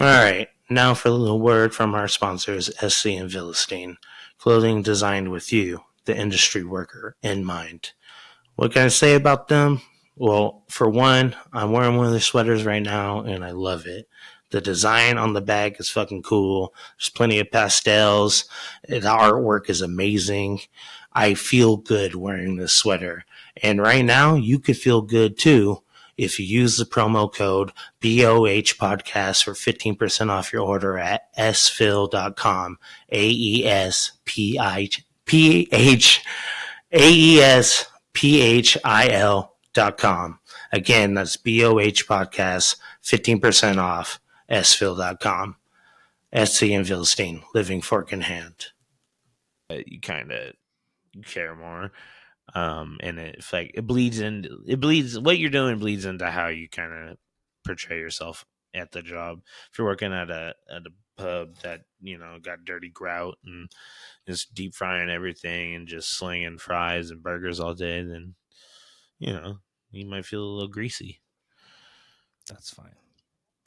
All right, now for a little word from our sponsors, SC and Philistine. Clothing designed with you, the industry worker, in mind. What can I say about them? Well, for one, I'm wearing one of their sweaters right now, and I love it. The design on the bag is fucking cool. There's plenty of pastels. The artwork is amazing. I feel good wearing this sweater. And right now, you could feel good too if you use the promo code BOH Podcast for 15% off your order at sphil.com. AESPHIL.com. Again, that's BOH Podcast, 15% off, sphil.com. SC and Philistine, living fork in hand. You kind of care more. And it's like it bleeds, what you're doing bleeds into how you kind of portray yourself at the job. If you're working at a pub that, got dirty grout and just deep frying everything and just slinging fries and burgers all day, then you might feel a little greasy. That's fine.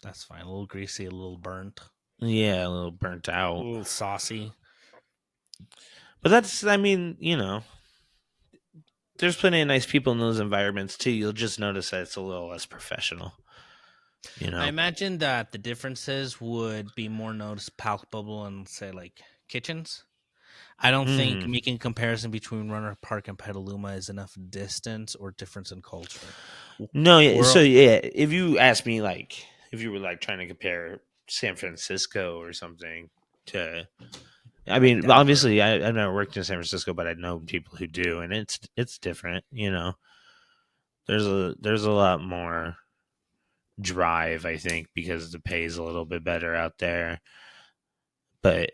A little greasy, a little burnt. Yeah, a little burnt out. A little saucy. But that's, there's plenty of nice people in those environments too. You'll just notice that it's a little less professional. I imagine that the differences would be more palpable in, say, like kitchens. I don't think making a comparison between Runner Park and Petaluma is enough distance or difference in culture. No, if you ask me, like, if you were like trying to compare San Francisco or something to, I mean, Denver. Obviously I've never worked in San Francisco, but I know people who do, and it's different. There's a lot more drive, I think, because the pay is a little bit better out there, but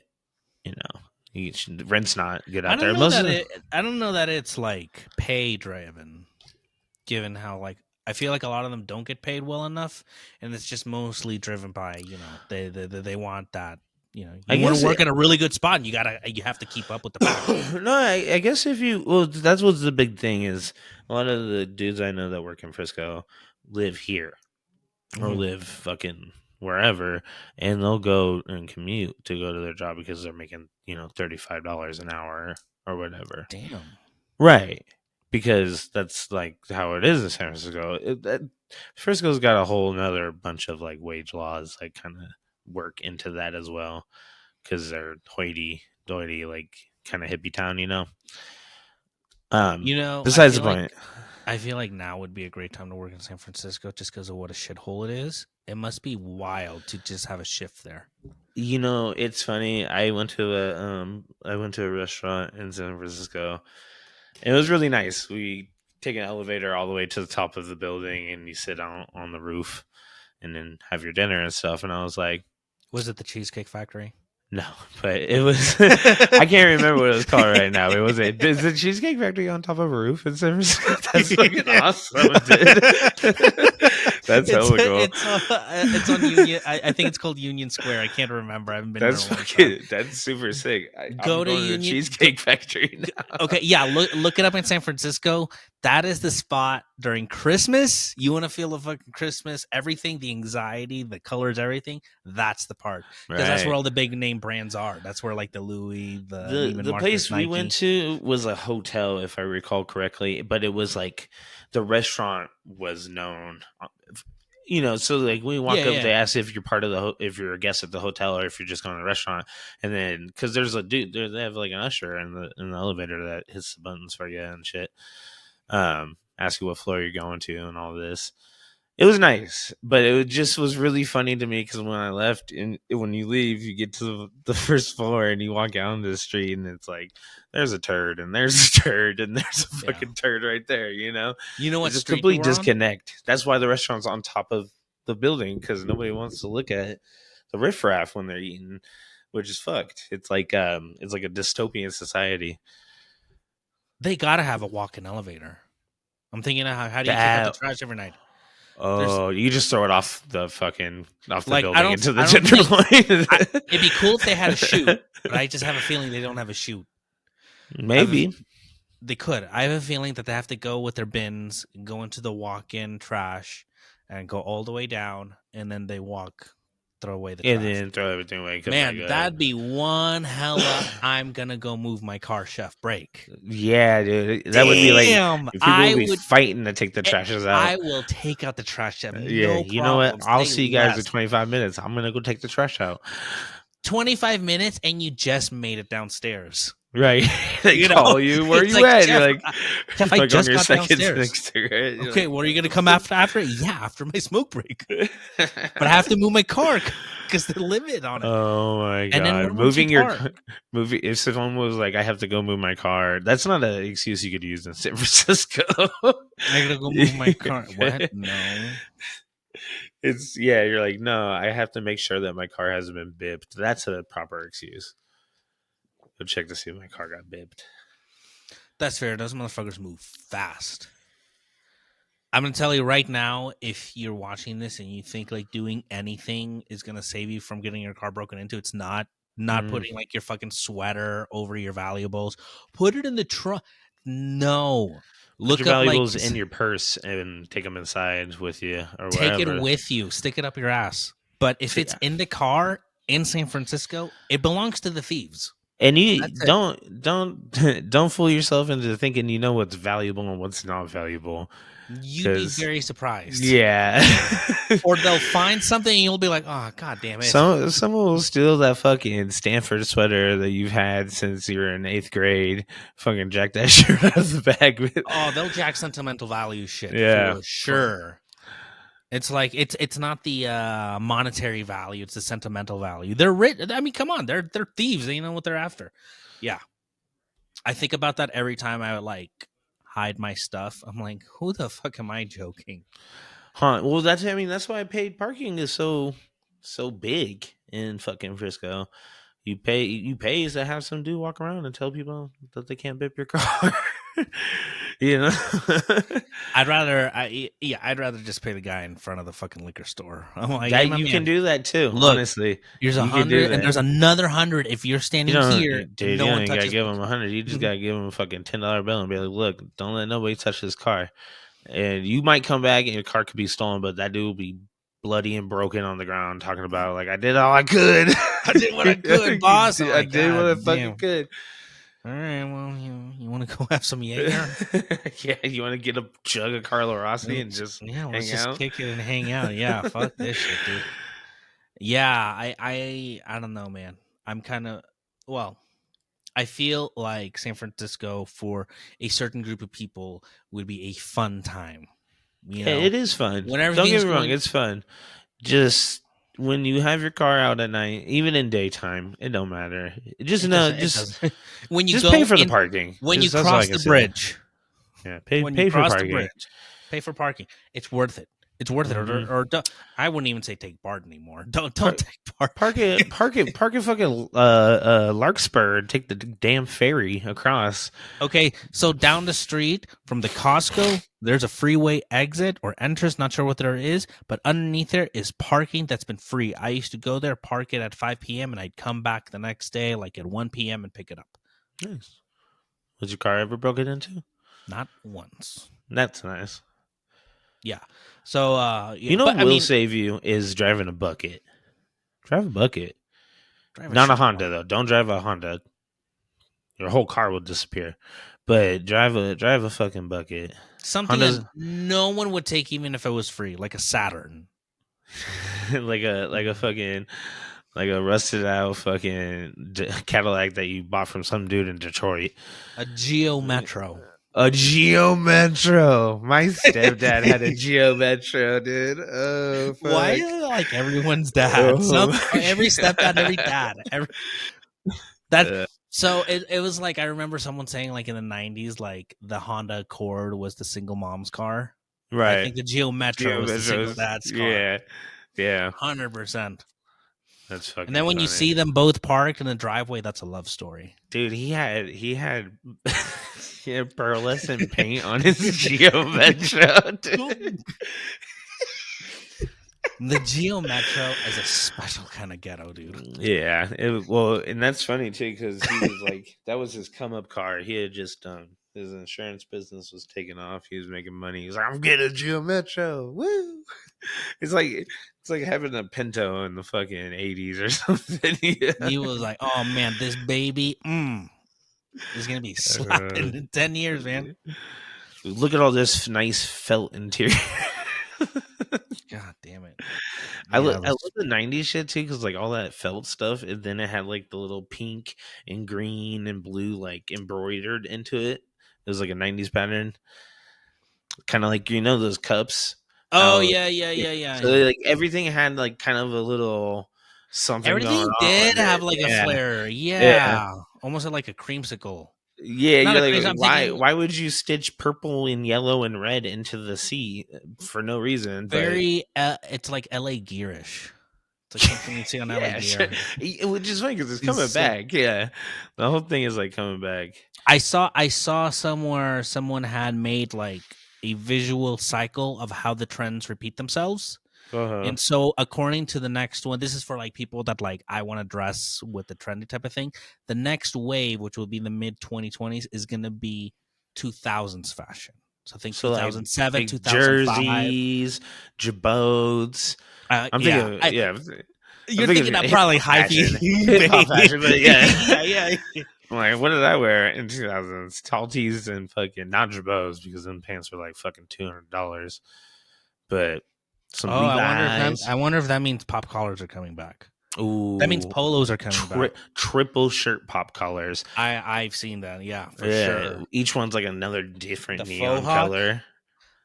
rent's not good out there. I don't know that it's like pay driven, given how, like, I feel like a lot of them don't get paid well enough, and it's just mostly driven by they want that. You want to work at a really good spot, and you have to keep up with the power. No, I guess that's what's the big thing is a lot of the dudes I know that work in Frisco live here or live fucking wherever, and they'll go and commute to go to their job because they're making $35 an hour or whatever. Damn. Right. Because that's like how it is in San Francisco. Frisco's got a whole nother bunch of like wage laws like kind of work into that as well, because they're hoity-toity, like kind of hippie town, Besides the point, I feel like now would be a great time to work in San Francisco just because of what a shithole it is. It must be wild to just have a shift there. It's funny. I went to a restaurant in San Francisco. It was really nice. We take an elevator all the way to the top of the building, and you sit on the roof, and then have your dinner and stuff. And I was like, "Was it the Cheesecake Factory?" No, but it was. I can't remember what it was called right now. Is the Cheesecake Factory on top of a roof in San Francisco? That's fucking awesome, dude. That's hella cool. It's on Union. I think it's called Union Square. I can't remember. I haven't been. That's super sick. Go to Union Cheesecake Factory now. Okay, yeah. Look it up in San Francisco. That is the spot during Christmas. You want to feel the fucking Christmas, everything, the anxiety, the colors, everything. That's the part, because that's where all the big name brands are. That's where like the Louis, the place we went to was a hotel, if I recall correctly, but it was like the restaurant was known. So like we walk up, they ask if you're part of if you're a guest at the hotel or if you're just going to the restaurant, and then because there's a dude, they have like an usher in the elevator that hits the buttons for you and shit. Ask you what floor you're going to and all this. It was nice, but it just was really funny to me because when I left, and when you leave, you get to the first floor and you walk out into the street, and it's like there's a turd and there's a turd and there's a fucking turd right there. You know what? It's a complete disconnect. That's why the restaurant's on top of the building, because nobody wants to look at the riffraff when they're eating, which is fucked. It's like a dystopian society. They gotta have a walk-in elevator. I'm thinking, how do you take out the trash every night? Oh, you just throw it off the building into the general line. It'd be cool if they had a chute, but I just have a feeling they don't have a chute. Maybe they could. I have a feeling that they have to go with their bins, go into the walk-in trash, and go all the way down, and then they walk throw away the trash. And then throw everything away. Man, that'd be one hella I'm gonna go move my car chef break. Yeah, dude. That would be like people would be fighting to take the trashes out. I will take out the trash chef. Yeah, you know what? I'll see you guys in 25 minutes. I'm gonna go take the trash out. 25 minutes and you just made it downstairs. Right. They call you. Where are you at? You're like, Chef, I just got downstairs. Okay, what are you going to come after? Yeah, after my smoke break. But I have to move my car because the limit on it. Oh, my God. And then if someone was like, I have to go move my car, that's not an excuse you could use in San Francisco. I got to go move my car. What? No. You're like, no, I have to make sure that my car hasn't been bipped. That's a proper excuse. Go check to see if my car got bipped. That's fair. Those motherfuckers move fast. I'm going to tell you right now, if you're watching this and you think like doing anything is going to save you from getting your car broken into, it's not. Not putting like your fucking sweater over your valuables. Put it in the trunk. No. Put your valuables in your purse and take them inside with you or whatever. Take it with you. Stick it up your ass. But if it's in the car in San Francisco, it belongs to the thieves. And you don't fool yourself into thinking you know what's valuable and what's not valuable. You'd be very surprised. Yeah. Or they'll find something and you'll be like, oh, God damn it. Someone will steal that fucking Stanford sweater that you've had since you were in 8th grade. Fucking jack that shit out of the bag. Oh, they'll jack sentimental value shit. Yeah. For sure. It's like it's not the monetary value; it's the sentimental value. They're rich. I mean, come on, they're thieves. They know what they're after. Yeah, I think about that every time I would like hide my stuff. I'm like, who the fuck am I joking? Huh? Well, that's why paid parking is so big in fucking Frisco. You pay to have some dude walk around and tell people that they can't bip your car. You know, I'd rather just pay the guy in front of the fucking liquor store. I'm like, you can do that too. Look, honestly, here's 100, and there's another 100 if you're standing here. Dude, no one gotta give him 100. You just gotta give him a fucking $10 bill and be like, look, don't let nobody touch this car. And you might come back and your car could be stolen, but that dude will be bloody and broken on the ground talking about like, I did all I could. I did what I could, boss. I did what I fucking could. All right, well, you want to go have some Jaeger? Yeah, you want to get a jug of Carlo Rossi and just let's just kick it and hang out. Yeah, fuck this shit, dude. Yeah, I don't know, man. I'm kind of I feel like San Francisco for a certain group of people would be a fun time. You know, it is fun. Don't get me wrong, it's fun. Just when you have your car out at night, even in daytime, it don't matter. When you pay for the parking. When you cross the bridge. Yeah, pay for parking. Pay for parking. It's worth it. It's worth it. Or I wouldn't even say take BART anymore. Don't take BART. Park it fucking Larkspur and take the damn ferry across. Okay, so down the street from the Costco, there's a freeway exit or entrance, not sure what there is, but underneath there is parking that's been free. I used to go there, park it at 5 p.m., and I'd come back the next day like at 1 p.m. and pick it up. Nice. Was your car ever broken into? Not once. That's nice. Yeah. So, what will save you is driving a bucket. Drive a bucket. Not a Honda, though. Don't drive a Honda. Your whole car will disappear. But drive a fucking bucket. Something that no one would take even if it was free, like a Saturn. like a rusted out fucking Cadillac that you bought from some dude in Detroit. A Geo Metro. A Geo Metro. My stepdad had a Geo Metro, dude. Oh, fuck. Why like everyone's dad? Every stepdad, every dad. So it was like I remember someone saying like in the 90s, like the Honda Accord was the single mom's car. Right. I think the Geo Metro was the single dad's car. Yeah. 100%. That's fucking And then when you see them both parked in the driveway, that's a love story. Dude, he had pearlescent paint on his Geo Metro, dude. The Geo Metro is a special kind of ghetto, dude. Yeah. And that's funny too, because he was like, that was his come up car. He had just His insurance business was taking off. He was making money. He's like, I'm getting a Geo Metro. Woo! It's like having a Pinto in the fucking 80s or something. Yeah. He was like, "Oh man, this baby, is gonna be slapping in 10 years, man." Look at all this nice felt interior. God damn it! I love the '90s shit too, because like all that felt stuff, and then it had like the little pink and green and blue like embroidered into it. It was like a '90s pattern, kind of like those cups. Oh yeah. So like everything had like kind of a little something. Everything did have like a flair. Yeah, almost like a creamsicle. Yeah, you're like, why would you stitch purple and yellow and red into the sea for no reason? It's like LA Gearish. It's like something you see on LA Gear. Which is funny because it's coming back. Yeah, the whole thing is like coming back. I saw somewhere someone had made like a visual cycle of how the trends repeat themselves. And so according to the next one, this is for like people that like, I want to dress with the trendy type of thing. The next wave, which will be the mid 2020s, is going to be 2000s fashion. So I think 2007, like 2005. Jerseys, jabots. I'm thinking, You're thinking of probably hip-hop fashion, but yeah. Like, what did I wear in 2000s? Tall tees and fucking not jabots, because them pants were like fucking $200. But I wonder if that means pop collars are coming back. Ooh, that means polos are coming back. Triple shirt pop collars. I've seen that. Yeah, for sure. Each one's like another different neon color.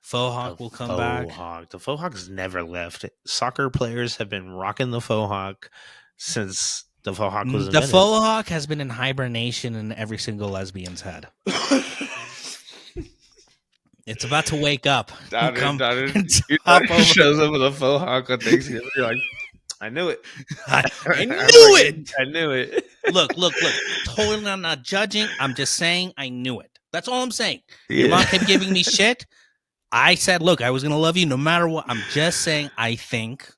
Faux hawk will come back. The faux hawk has never left. Soccer players have been rocking the faux hawk since the faux hawk was invented. The faux hawk has been in hibernation in every single lesbian's head. It's about to wake up. Daughter shows up with a faux hawk on Thanksgiving. You're like, I knew it. I knew it. I knew it. Look. Totally, I'm not judging. I'm just saying I knew it. That's all I'm saying. Yeah. Your mom kept giving me shit. I said, look, I was going to love you no matter what. I'm just saying I think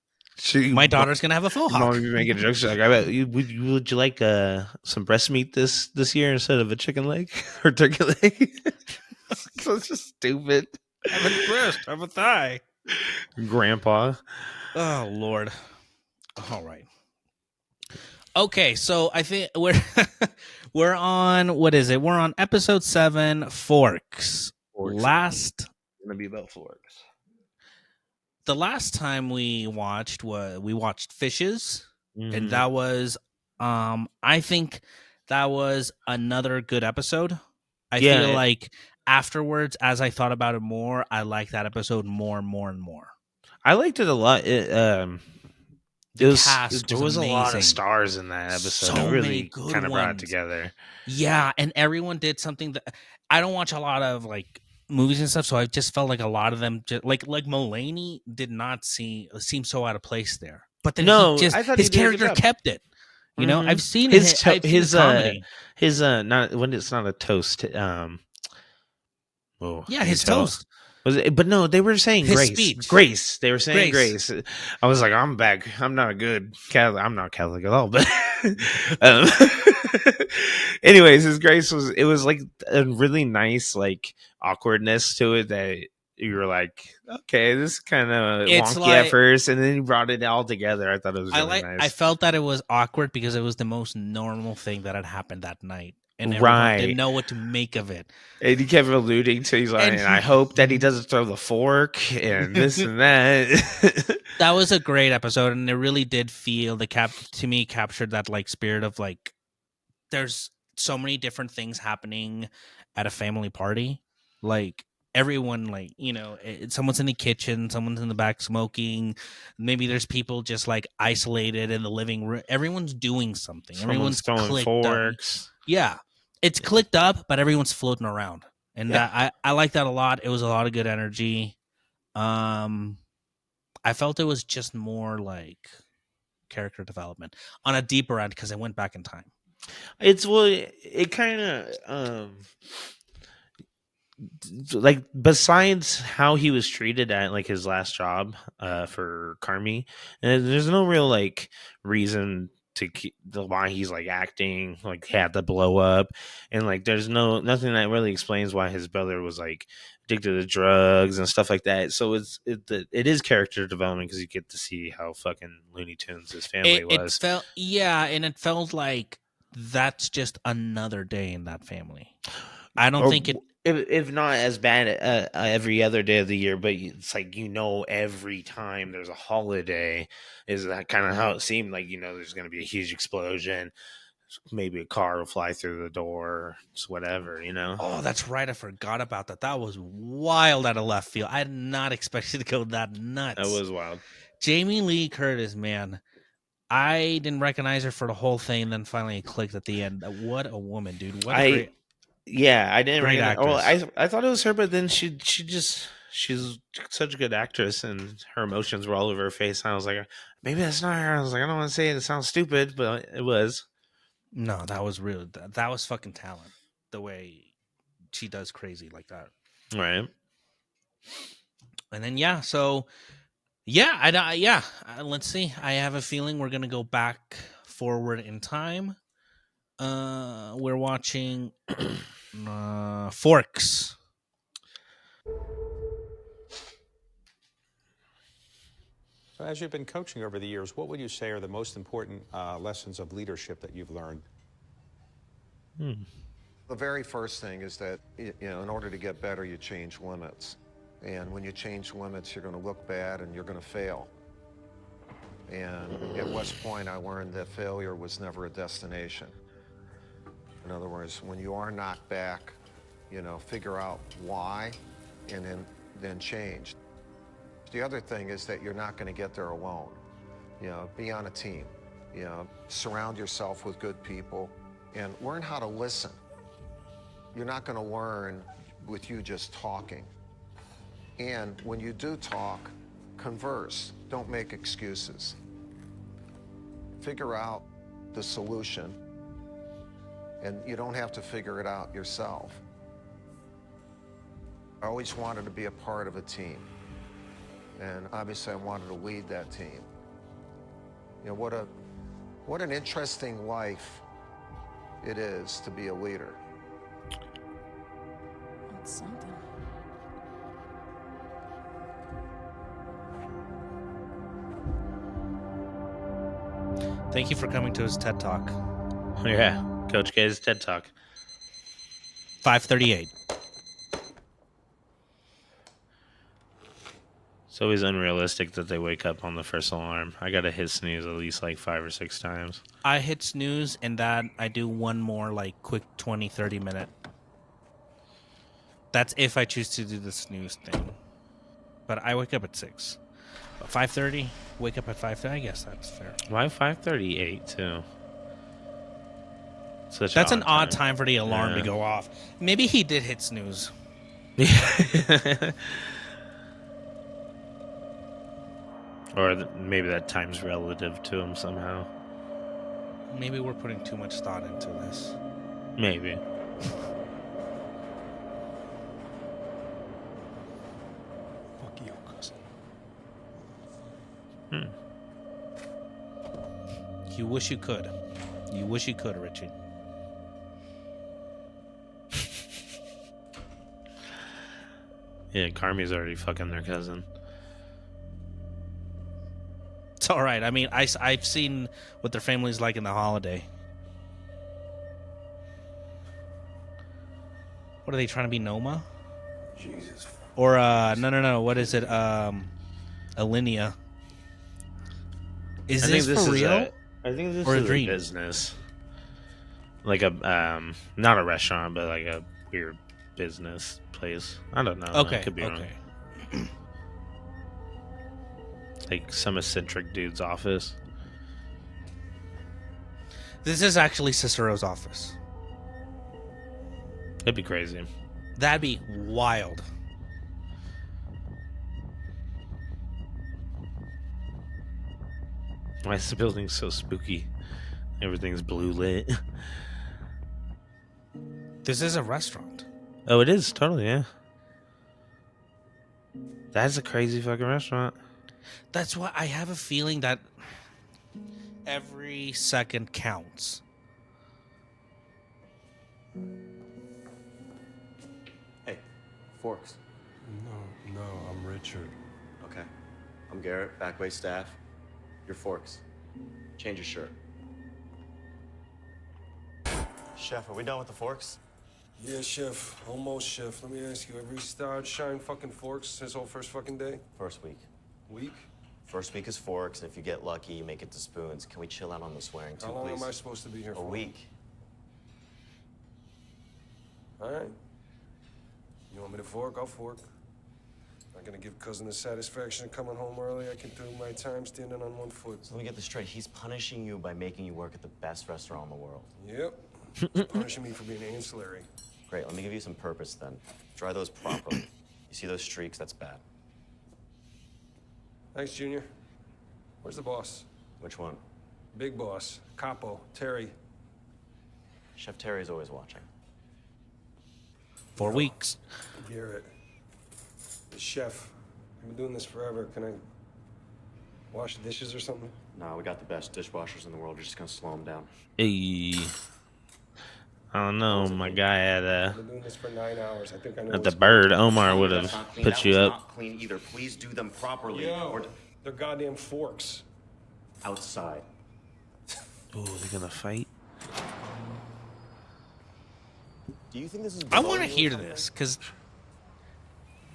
my daughter's going to have a faux hawk. Mom, you making jokes like, I bet would you like some breast meat this year instead of a chicken leg or turkey leg? So it's just stupid. Have a breast, have a thigh. Grandpa. Oh, Lord. All right. Okay, so I think we're on, what is it? We're on episode 7, Forks. It's gonna be about forks. The last time we watched Fishes, and that was I think that was another good episode. I feel like afterwards, as I thought about it more, I liked that episode more and more and more. I liked it a lot. There was a lot of stars in that episode. So it really kind of brought it together. Yeah, and everyone did something that I don't watch a lot of like movies and stuff, so I just felt like a lot of them just like Mulaney did not seem so out of place there. But then his character kept it. You know, I've seen his comedy. Not when it's not a toast. His toast. Was it? But no, they were saying his grace. Speech. Grace. They were saying grace. I was like, I'm back. I'm not a good Catholic. I'm not Catholic at all. But anyways, his grace was like a really nice like awkwardness to it that you were like, okay, this is kind of wonky at first, and then he brought it all together. I thought it was really nice. I felt that it was awkward because it was the most normal thing that had happened that night. And everyone didn't know what to make of it. And he kept alluding to, he's like, and I hope that he doesn't throw the fork and this and that. That was a great episode, and it really did feel to me captured that like spirit of like, there's so many different things happening at a family party. Like everyone, like, you know, someone's in the kitchen, someone's in the back smoking. Maybe there's people just like isolated in the living room. Everyone's doing something. Everyone's throwing forks. Yeah. It's clicked up, but everyone's floating around. And I like that a lot. It was a lot of good energy. I felt it was just more like character development on a deeper end because it went back in time. It kind of like besides how he was treated at like his last job for Carmi, and there's no real like reason to keep the why he's like acting like had the blow up, and like there's nothing that really explains why his brother was like addicted to drugs and stuff like that. So it is character development because you get to see how fucking Looney Tunes his family was. And it felt like that's just another day in that family. I don't think it. If not as bad every other day of the year, but it's like every time there's a holiday, is that kind of how it seemed? Like there's going to be a huge explosion, maybe a car will fly through the door, it's whatever. Oh, that's right. I forgot about that. That was wild out of left field. I did not expect it to go that nuts. That was wild. Jamie Lee Curtis, man. I didn't recognize her for the whole thing, then finally it clicked at the end. What a woman, dude! Yeah, I didn't great recognize. I thought it was her, but then she's such a good actress, and her emotions were all over her face. And I was like, maybe that's not her. I was like, I don't want to say it. It sounds stupid, but it was. No, that was real. That was fucking talent. The way she does crazy like that, right? And then let's see. I have a feeling we're gonna go back forward in time. We're watching Forks. So as you've been coaching over the years, what would you say are the most important lessons of leadership that you've learned? The very first thing is that, in order to get better, you change limits. And when you change limits, you're going to look bad and you're going to fail. And at West Point, I learned that failure was never a destination. In other words, when you are knocked back, figure out why and then change. The other thing is that you're not going to get there alone. Be on a team. Surround yourself with good people and learn how to listen. You're not going to learn with you just talking. And when you do talk, converse. Don't make excuses. Figure out the solution, and you don't have to figure it out yourself. I always wanted to be a part of a team, and obviously I wanted to lead that team. What an interesting life it is to be a leader. That's something. Thank you for coming to his TED Talk. Yeah, Coach K's TED Talk. 5:38. It's always unrealistic that they wake up on the first alarm. I got to hit snooze at least like 5 or 6 times. I hit snooze, and that I do one more like quick 20, 30 minute. That's if I choose to do the snooze thing. But I wake up at 6. 5:30, wake up at 5:30. I guess that's fair. Why 5:38 too? That's an odd time for the alarm to go off. Maybe he did hit snooze. Or maybe that time's relative to him somehow. Maybe we're putting too much thought into this. Maybe. Fuck you, cousin. You wish you could. You wish you could, Richie. Yeah, Carmi's already fucking their cousin. It's all right. I mean, I've seen what their family's like in the holiday. What are they trying to be, Noma? Jesus. Or no. What is it? Alinea. Is this for real? I think this or is a dream? Business. Like a not a restaurant, but like a weird business place. I don't know. Okay. I could be wrong. Like some eccentric dude's office. This is actually Cicero's office. That'd be crazy. That'd be wild. Why is the building so spooky? Everything's blue lit. This is a restaurant. Oh, it is. Totally, yeah. That's a crazy fucking restaurant. That's why I have a feeling that Every second counts. Hey, Forks. No, I'm Richard. Okay. I'm Garrett, Backway staff. You're Forks. Change your shirt. Chef, are we done with the Forks? Yeah, Chef. Almost, Chef. Let me ask you, have you started shining fucking Forks since whole first fucking day? First week. Week? First week is Forks, and if you get lucky, you make it to Spoons. Can we chill out on the swearing too, How long please? am I supposed to be here A for? week. All right. You want me to fork? I'll fork. Not gonna give cousin the satisfaction of coming home early. I can do my time standing on one foot. So let me get this straight. He's punishing you by making you work at the best restaurant in the world. Yep. He's punishing me for being ancillary. Great, let me give you some purpose then. Dry those properly. You see those streaks? That's bad. Thanks, Junior. Where's the boss? Which one? Big boss. Capo. Terry. Chef Terry's always watching. 4 weeks. Garrett. Chef. I've been doing this forever. Can I wash the dishes or something? No, we got the best dishwashers in the world. You're just gonna slow them down. Hey, I don't know. My guy I've at been doing this for 9 hours. I think I know the what's Bird, Omar would That's have not clean. put That you was up. not clean either. Please do them properly. Yo, Or they're goddamn forks. outside. Oh, they're gonna fight. Do you think this is? I below want to you or hear something? this because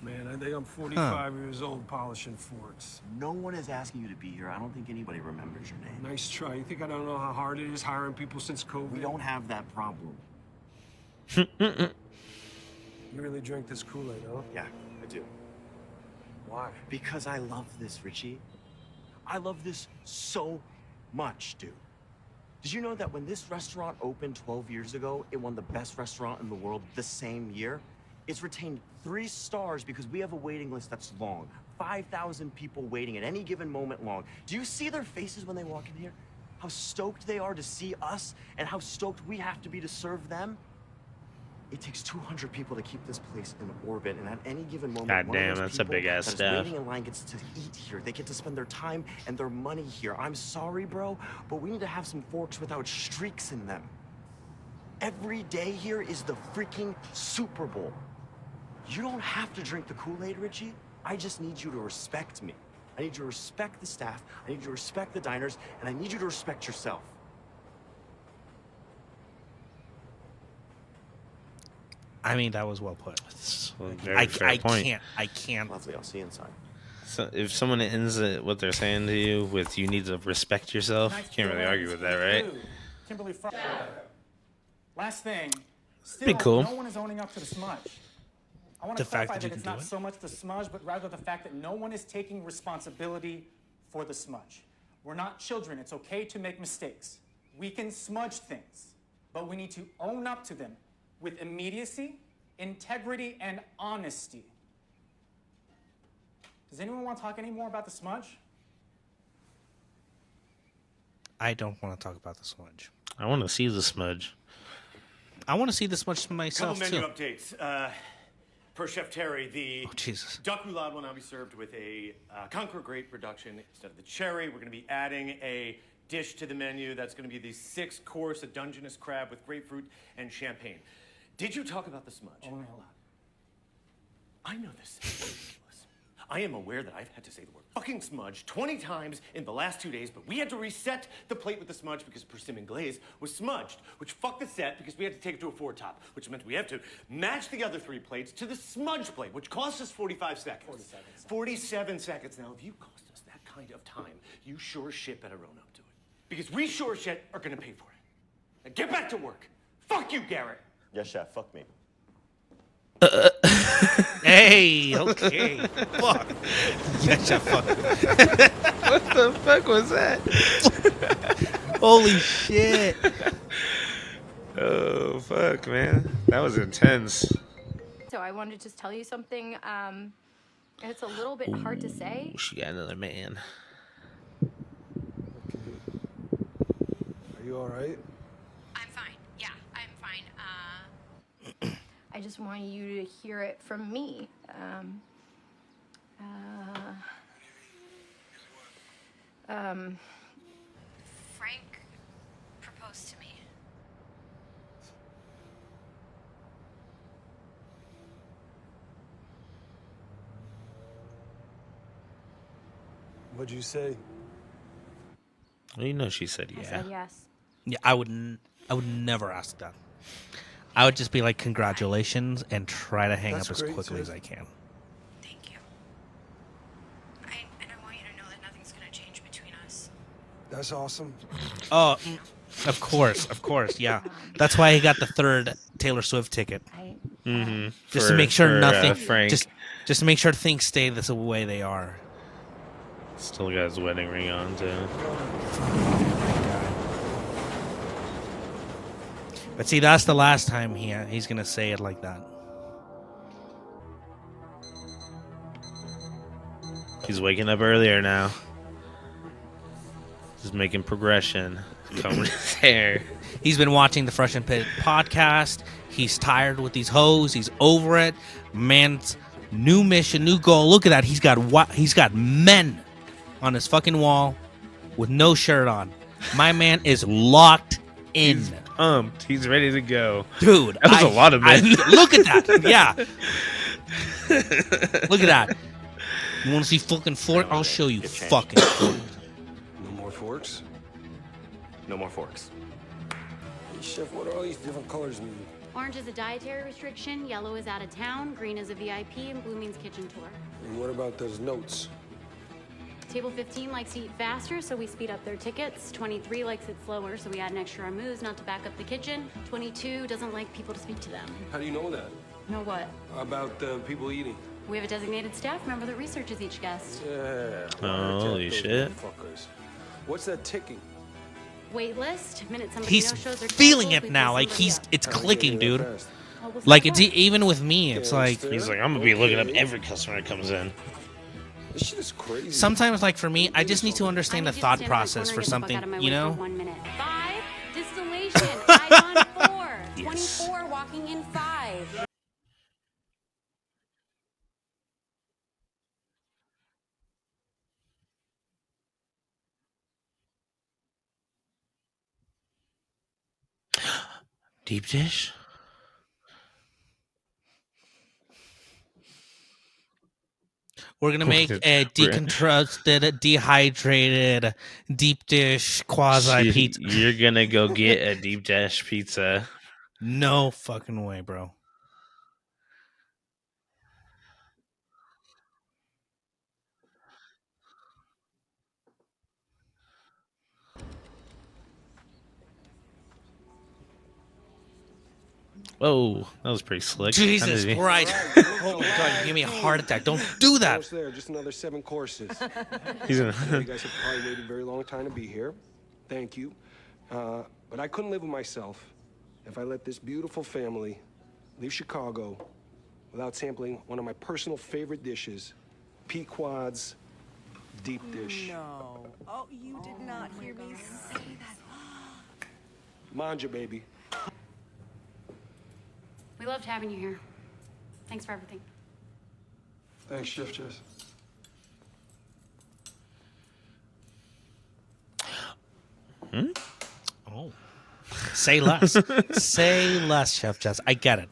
Man, I think I'm 45 years old polishing forks. No one is asking you to be here. I don't think anybody remembers your name. Nice try. You think I don't know how hard it is hiring people since COVID? We don't have that problem. You really drink this Kool-Aid, huh? Yeah, I do. Why? Because I love this, Richie. I love this so much, dude. Did you know that when this restaurant opened 12 years ago, it won the best restaurant in the world the same year? It's retained 3 stars because we have a waiting list that's long. 5,000 people waiting at any given moment long. Do you see their faces when they walk in here? How stoked they are to see us and how stoked we have to be to serve them? It takes 200 people to keep this place in orbit, and at any given moment, God one of damn, those that's a people big-ass that is staff. waiting in line gets to eat here. They get to spend their time and their money here. I'm sorry, bro, but we need to have some forks without streaks in them. Every day here is the freaking Super Bowl. You don't have to drink the Kool-Aid, Richie. I just need you to respect me. I need you to respect the staff, I need you to respect the diners, and I need you to respect yourself. I mean that was well put. That's a very I fair point. can't. Lovely, I'll see you inside. So if someone ends what they're saying to you with "you need to respect yourself," you can't really argue with that, right? Kimberly Fry. Last thing. Still, Be cool. No one is owning up to the smudge. I want The to fact clarify that you that it's can do not it? so much the smudge, but rather the fact that no one is taking responsibility for the smudge. We're not children. It's okay to make mistakes. We can smudge things, but we need to own up to them with immediacy, integrity, and honesty. Does anyone want to talk any more about the smudge? I don't want to talk about the smudge. I want to see the smudge. I want to see this much myself Couple menu too. updates. Per Chef Terry, the Jesus. duck roulade will now be served with a Conquer Grape reduction instead of the cherry. We're going to be adding a dish to the menu that's going to be the 6-course, a Dungeness crab with grapefruit and champagne. Did you talk about the smudge? Only allowed. I know this is ridiculous. I am aware that I've had to say the word fucking smudge 20 times in the last 2 days, but we had to reset the plate with the smudge because persimmon glaze was smudged, which fucked the set because we had to take it to a 4-top, which meant we have to match the other 3 plates to the smudge plate, which cost us 45 seconds. 47 seconds. Now, if you cost us that kind of time, you sure shit better own up to it. Because we sure shit are gonna pay for it. Now get back to work. Fuck you, Garrett. Yes, Chef, fuck me. Hey, okay. Fuck. Yes, I fuck. What the fuck was that? Holy shit. Oh fuck, man, that was intense. So I wanted to just tell you something. And it's a little bit hard to say. She got another man. Are you all right? I'm fine. Yeah, I'm fine. I just want you to hear it from me. What'd you say? Well, you know she said I yeah. said yes. Yeah, I would never ask that. I would just be like, congratulations, and try to hang That's up as great, quickly sis. as I can. Thank you. And I want you to know that nothing's going to change between us. That's awesome. Oh, of course, yeah. That's why he got the third Taylor Swift ticket. Just to make sure nothing, Frank just to make sure things stay the way they are. still got his wedding ring on too. But see, that's the last time he's gonna say it like that. He's waking up earlier now. Just making progression. Combing his hair. He's been watching the Fresh and Fit podcast. He's tired with these hoes. He's over it. Man's new mission, new goal. Look at that. He's got men on his fucking wall with no shirt on. My man is locked in. He's pumped. He's ready to go. Dude, that was a lot of men. Look at that. Yeah. Look at that. You want to see fucking fork? I'll show you fucking fork. No more forks? No more forks. Hey, Chef, what do all these different colors mean? Orange is a dietary restriction, yellow is out of town, green is a VIP, and blue means kitchen tour. And what about those notes? Table 15 likes to eat faster, so we speed up their tickets. 23 likes it slower, so we add an extra moves not to back up the kitchen. 22 doesn't like people to speak to them. How do you know that? Know what? About people eating? We have a designated staff member that researches each guest. Yeah. Holy shit. Fuckers. What's that ticking? Wait list. Minute somebody He's no-shows or feeling cancels, it we now. pull Like somebody up. it's clicking, dude. Oh, was Like that it's what? even with me. It's like He's like, I'm gonna be looking up every customer that comes in. This shit is crazy. sometimes, like for me, I just need to I understand need the you to thought stand in the process corner for and get the fuck out something, of my you way for know. 1 minute. 5. Distillation. 5 on 4. Yes. 24 walking in 5. Deep dish? We're gonna make a deconstructed, dehydrated, deep dish quasi pizza. You're gonna go get a deep dish pizza. No fucking way, bro. Whoa, that was pretty slick. Jesus How did he- Christ! Oh my God, you give me a heart attack. Don't do that. Almost there. Just another 7 courses. He's I know gonna- you guys have probably waited a very long time to be here. Thank you. But I couldn't live with myself if I let this beautiful family leave Chicago without sampling one of my personal favorite dishes, Pequod's deep dish. No. Oh, you did not hear me say that. Manja, baby. We loved having you here. Thanks for everything. Thanks, Chef Jess. Oh, say less. Say less, Chef Jess. I get it.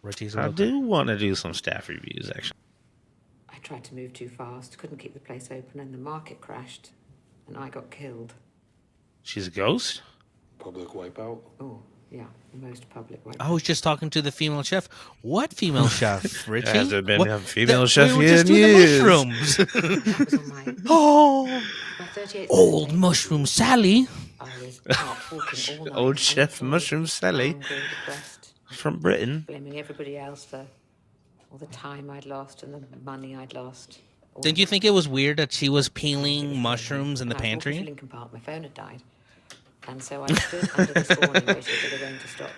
Richie's. I do want to do some staff reviews, actually. I tried to move too fast, couldn't keep the place open, and the market crashed, and I got killed. She's a ghost? Public wipeout. Oh, yeah, the most public way. I was just talking to the female chef. What female chef, Richie? Has there been What- a female chef We were yet? just doing Yes. the mushrooms. That was on my, Oh, my 38th old birthday. mushroom Sally. I was out walking all night, Old Chef unemployed, Mushroom Sally. angry, depressed, From Britain. blaming everybody else for all the time I'd lost and the money I'd lost. all Didn't the- you think it was weird that she was peeling mushrooms in the And I was walking to pantry? Lincoln Park, my phone had died. And so I stood under this awning waiting for the rain to stop.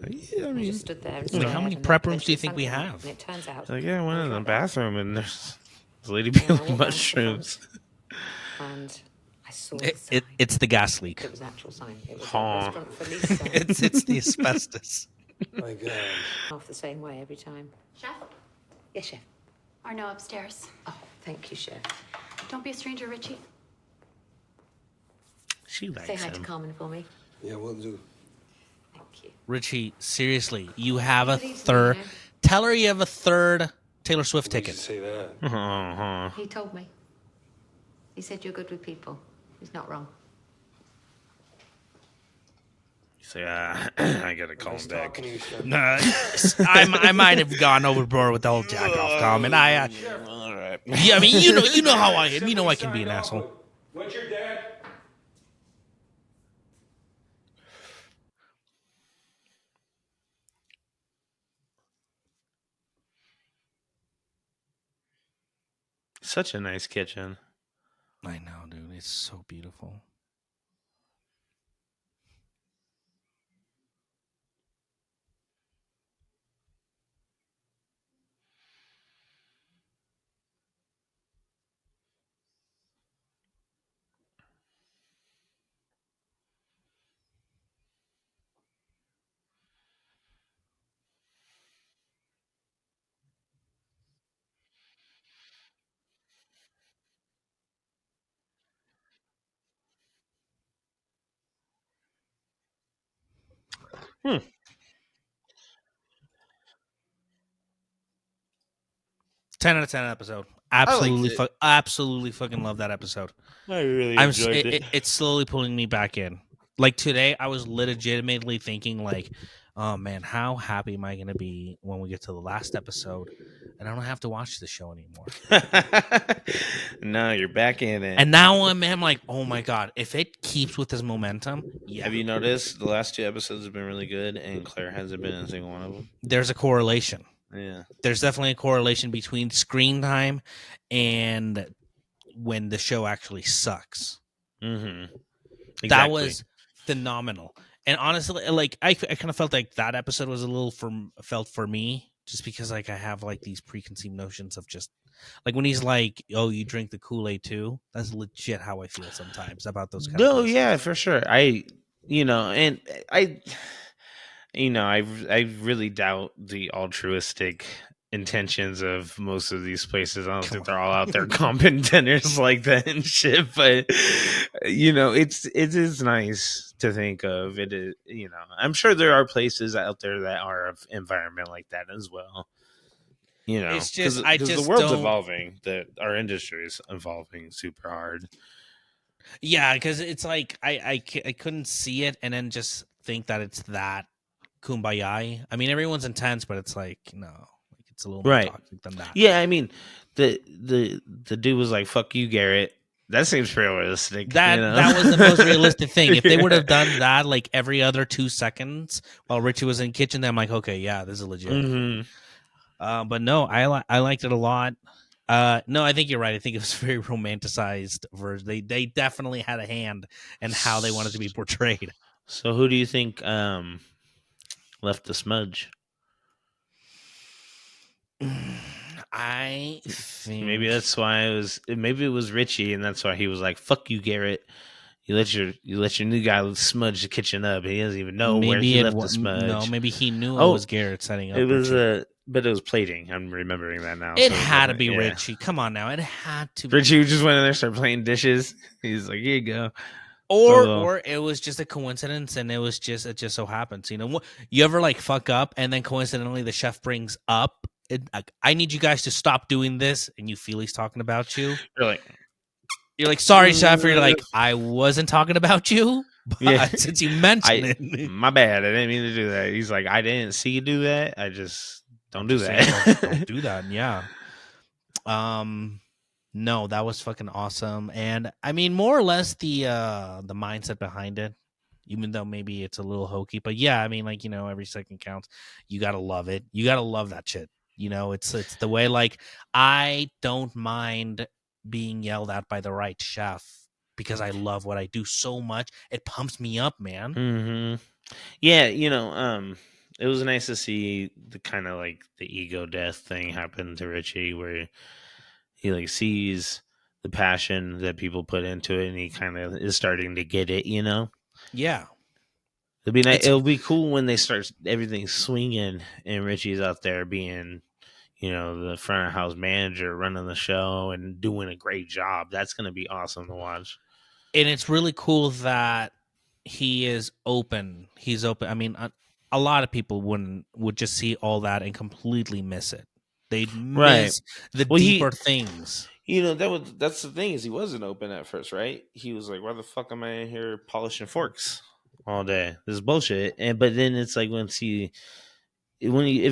Yeah, I I mean, just stood there and Like, stared, how many and prep then rooms do you eventually think we something- have? And it turns out. like, yeah, I went in the right bathroom and there's this lady Yeah, I peeling walked down to the mushrooms. front, And I saw the sign. It's the gas leak. It was an actual sign. It was Huh. a restaurant for lease sign. It's the asbestos. My God. Half the same way every time. Chef? Yes, chef. Arno upstairs. Oh, thank you, chef. Don't be a stranger, Richie. She likes Say hi to him. Carmen for me. Yeah, we'll do. Thank you. Richie, seriously, you have a Good evening, third. man. Tell her you have a third Taylor Swift We should ticket. say that. Uh-huh. He told me. He said you're good with people. He's not wrong. You say, I gotta call him back. Nah, I might have gone overboard with the whole jack off comment. All right. Yeah, I mean, you know how I am. You know I can be an asshole. What's your dad? Such a nice kitchen. I know, dude. It's so beautiful. Hmm. 10 out of 10 episode. Absolutely fucking love that episode. I really enjoyed it. It's slowly pulling me back in. Like today, I was legitimately thinking like, oh man, how happy am I going to be when we get to the last episode and I don't have to watch the show anymore. No, you're back in it. And now I'm like, oh my God, if it keeps with this momentum, yeah. Have you noticed the last 2 episodes have been really good and Claire hasn't been in a single one of them? There's a correlation. Yeah. There's definitely a correlation between screen time and when the show actually sucks. Mm-hmm. Exactly. That was phenomenal. And honestly, like I kind of felt like that episode was a little felt for me just because like I have like these preconceived notions of just like when he's like, oh, you drink the Kool-Aid too. That's legit how I feel sometimes about those kind of places. Yeah, for sure. I really doubt the altruistic intentions of most of these places. I don't think they're all out there comping dinners like that and shit. But it is nice to think of it. I'm sure there are places out there that are of environment like that as well. It's just because the world's evolving, that our industry is evolving super hard. Yeah, because it's like I couldn't see it and then just think that it's that kumbaya. I mean, everyone's intense, but it's like no, like it's a little more toxic than that. Yeah, I mean, the dude was like, "Fuck you, Garrett." That seems realistic. That was the most realistic thing. If they would have done that like every other 2 seconds while Richie was in the kitchen, then I'm like, okay, yeah, this is legit. Mm-hmm. But no, I liked it a lot. No, I think you're right. I think it was a very romanticized version. They definitely had a hand in how they wanted to be portrayed. So who do you think left the smudge? I think maybe that's why maybe it was Richie, and that's why he was like, "Fuck you, Garrett. You let your new guy smudge the kitchen up. He doesn't even know where he left the smudge." No, maybe he knew it was Garrett setting up. It was but it was plating. I'm remembering that now. It had to be Richie. Come on now, it had to be. Richie just went in there, started playing dishes. He's like, "Here you go." Or it was just a coincidence, and it just so happens. You ever like fuck up, and then coincidentally the chef brings up, "I need you guys to stop doing this," and you feel he's talking about you. You're like, "Sorry, chef." Or you're like, "I wasn't talking about you, but since you mentioned it, my bad. I didn't mean to do that." He's like, "I didn't see you do that. I just don't do that. Don't do that." Yeah. No, that was fucking awesome. And I mean, more or less the mindset behind it, even though maybe it's a little hokey, but yeah, I mean, like, every second counts. You got to love it. You got to love that shit. It's the way, like, I don't mind being yelled at by the right chef because I love what I do so much. It pumps me up, man. Mm-hmm. Yeah. It was nice to see the kind of like the ego death thing happen to Richie, where he like sees the passion that people put into it, and he kind of is starting to get it. Yeah. It'll be nice. It'll be cool when they start everything swinging, and Richie's out there being, the front of house manager, running the show and doing a great job. That's going to be awesome to watch. And it's really cool that he is open. He's open. I mean, a lot of people would just see all that and completely miss it. They'd miss the deeper things. that's the thing is he wasn't open at first, right? He was like, "Why the fuck am I in here polishing forks all day? This is bullshit." But then it's like if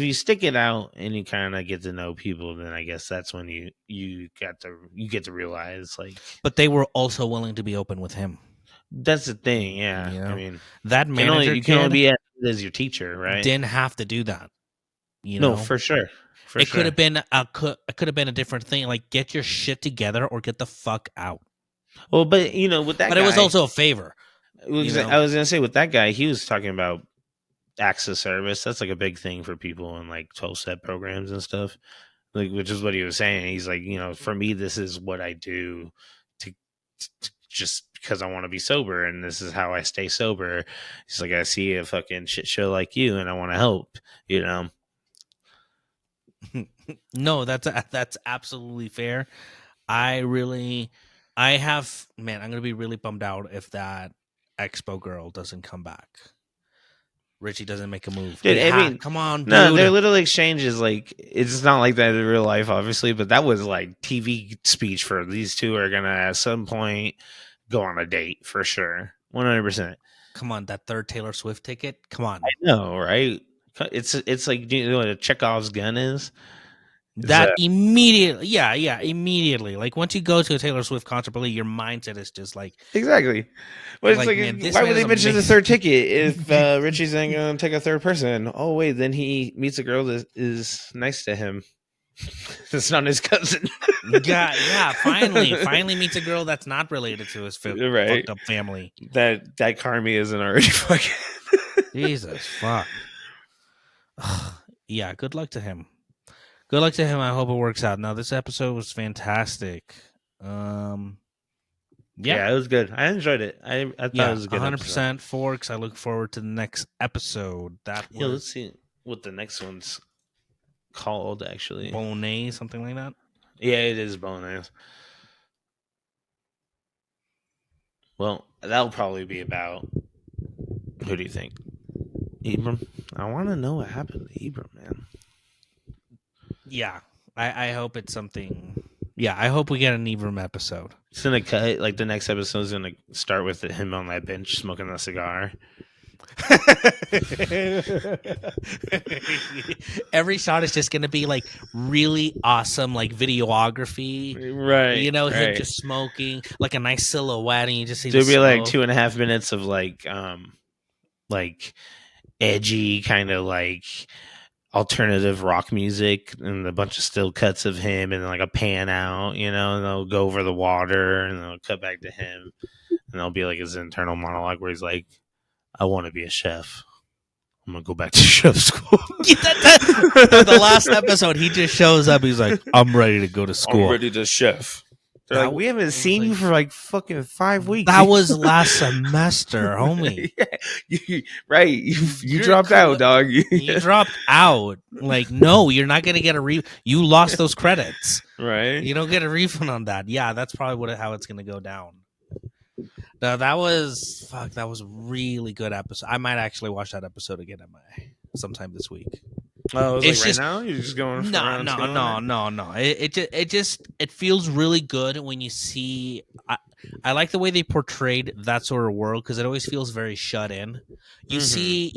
you stick it out and you kind of get to know people, then I guess that's when you get to realize like. But they were also willing to be open with him. That's the thing, yeah. I mean, that manager you can only be as your teacher, right? Didn't have to do that. No, for sure. It could have been a different thing. Like, get your shit together or get the fuck out. Well, but with that, but it was also a favor. I was gonna say with that guy, he was talking about acts of service. That's like a big thing for people in like 12-step programs and stuff. Like, which is what he was saying. He's like, for me, this is what I do to just because I want to be sober, and this is how I stay sober. He's like, I see a fucking shit show like you, and I want to help. No, that's absolutely fair. I'm gonna be really bummed out if that Expo girl doesn't come back. Richie doesn't make a move. Dude, come on, dude. No, their little exchanges, like, it's not like that in real life, obviously, but that was like TV speech for these two are gonna at some point go on a date for sure, 100%. Come on, that third Taylor Swift ticket. Come on, I know, right? It's like, do you know what a Chekhov's gun is? Immediately. Like, once you go to a Taylor Swift concert, your mindset is just like exactly. Well, it's like man, why would they mention the third ticket if Richie's not going to take a third person? Oh wait, then he meets a girl that is nice to him. That's not his cousin. Finally meets a girl that's not related to his fucked up family. That Carmi isn't already fucking. Jesus fuck. Yeah, good luck to him. Good luck to him. I hope it works out. Now, this episode was fantastic. Yeah, it was good. I enjoyed it. I thought it was a good 100% episode. Forks. I look forward to the next episode. Let's see what the next one's called, actually. Bonet, something like that? Yeah, it is Bonet. Well, that'll probably be about... Who do you think? Ibram? I want to know what happened to Ibram, man. Yeah, I hope it's something. Yeah, I hope we get an Ibram episode. It's gonna cut like the next episode is gonna start with him on that bench smoking a cigar. Every shot is just gonna be like really awesome, like videography, right? Him just smoking, like a nice silhouette, and you just see. There'll be like 2.5 minutes of like edgy kind of like alternative rock music and a bunch of still cuts of him and like a pan out, and they'll go over the water and they'll cut back to him and there'll be like his internal monologue where he's like, I want to be a chef. I'm gonna go back to chef school. The last episode, he just shows up. He's like, I'm ready to go to school. I'm ready to chef. They're like, we haven't seen you for like fucking 5 weeks. That was last semester, homie. Right. You dropped out, dog. You dropped out. Like, no, you're not going to get you lost those credits. Right. You don't get a refund on that. Yeah, that's probably how it's going to go down. No, that was a really good episode. I might actually watch that episode again sometime this week. Oh, it's like right now? You're just going No. It feels really good when you see. I like the way they portrayed that sort of world because it always feels very shut in. You see,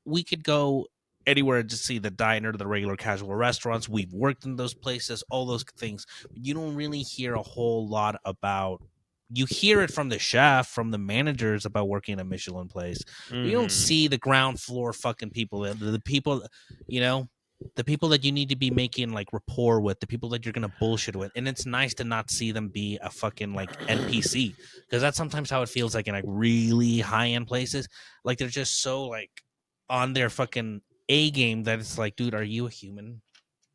we could go anywhere to see the diner, the regular casual restaurants. We've worked in those places, all those things. You don't really hear a whole lot about. You hear it from the chef, from the managers about working in a Michelin place. Mm-hmm. You don't see the ground floor fucking people, the people, the people that you need to be making like rapport with, the people that you're gonna bullshit with. And it's nice to not see them be a fucking like NPC because that's sometimes how it feels like in like really high end places. Like they're just so like on their fucking A game that it's like, dude, are you a human?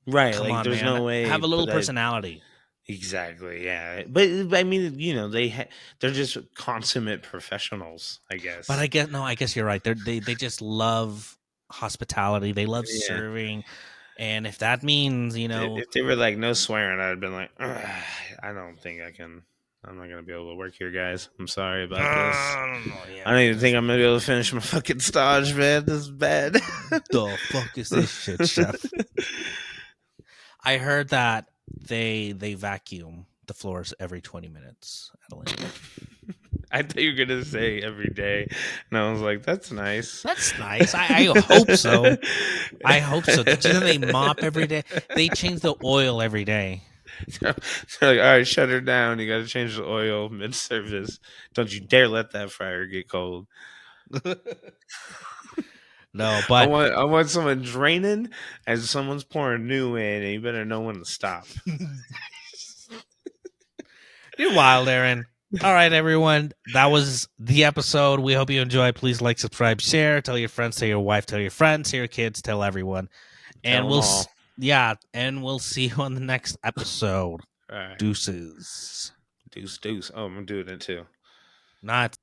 Right? Come like on, there's man. no way. Have a little personality. Exactly, yeah. But I mean, they're just consummate professionals, I guess. But I guess you're right. They just love hospitality. They love serving, and if that means if they were like no swearing, I'd have been like, I don't think I can. I'm not gonna be able to work here, guys. I'm sorry about this. I don't even think I'm gonna be able to finish my fucking stage, man. This is bad. The fuck is this shit, chef? I heard that they vacuum the floors every 20 minutes at Olympia. I thought you were gonna say every day, and I was like, "That's nice." That's nice. I hope so. I hope so. Did you know they mop every day? They change the oil every day. They're like, "All right, shut her down. You got to change the oil mid-service. Don't you dare let that fryer get cold." No, but I want someone draining as someone's pouring new in, and you better know when to stop. You're wild, Aaron. All right, everyone. That was the episode. We hope you enjoyed. Please like, subscribe, share. Tell your friends, tell your wife, tell your friends, tell your kids, tell everyone. And and we'll see you on the next episode. All right. Deuces. Deuce. Oh, I'm doing it too. Not.